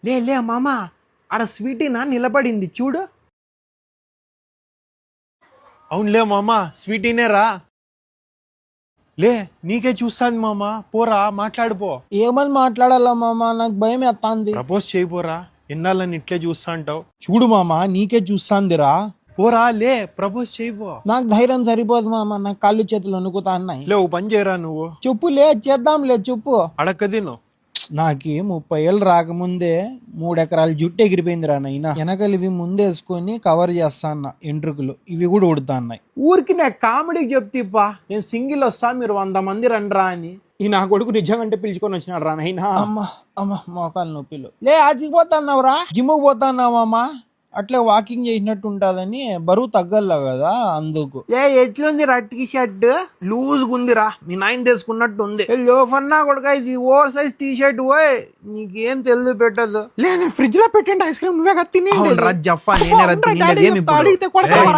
లే లే మామ ఆడ స్వీటీనా నిలబడింది చూడు. అవునులే మామ స్వీటీనే రా. లే నీకే చూస్తాంది మామ, పోరా మాట్లాడిపో. ఏమని మాట్లాడాలా మామ, నాకు భయం ఎత్తాంది. ప్రపోజ్ చేయిపోరా, ఎన్నాళ్ళని ఇట్లే చూస్తా అంటావు. చూడు మామ, నీకే చూస్తాందిరా. పోరా లే ప్రపోజ్ చేయిపో. నాకు ధైర్యం సరిపోదు మామ, నాకు కాళ్ళు చేతులు వణుకుతా అన్నాయి. లే ఓ పని చేయరా నువ్వు. చెప్పు లే, చేద్దాంలే చెప్పు. అడక్క తిను. నాకు 30 ఏళ్ళు రాకముందే 3 ఎకరాల జుట్టు ఎగిరిపోయిందిరా నైనా. వెనకలు ఇవి ముందేసుకొని కవర్ చేస్తా అన్న, ఎంట్రుకులు ఇవి కూడా ఉడుతా అన్నాయి. ఊరికి నేను కామెడీకి చెప్తీపా, నేను సింగిల్ వస్తా మీరు 100 మంది రండ్రా అని. ఈ నా కొడుకు నిజంగా పిలుచుకొని వచ్చినాడు రా నైనా. అమ్మ మోకాలు నొప్పిలు. లే ఆచిపోతున్నావురా, జిమ్కి పోతున్నావమ్మా. అట్లా వాకింగ్ చేసినట్టు ఉంటదని, బరువు తగ్గల్లా కదా అందుకు. ఏ ఎట్లుంది టీ షర్ట్? లూజ్ గుందిరా, మీ నాయన తీసుకున్నట్టు ఉంది. లోఫన్నా కొడుక, ఇది ఓవర్ సైజ్ టీ షర్ట్ పోయ్, నీకేం తెలియదు పెట్టదు. లే ఫ్రిడ్జ్ లో పెట్టండి ఐస్ క్రీమ్, నువ్వే తిని జఫా నేనే అడిగితే కొడతావా?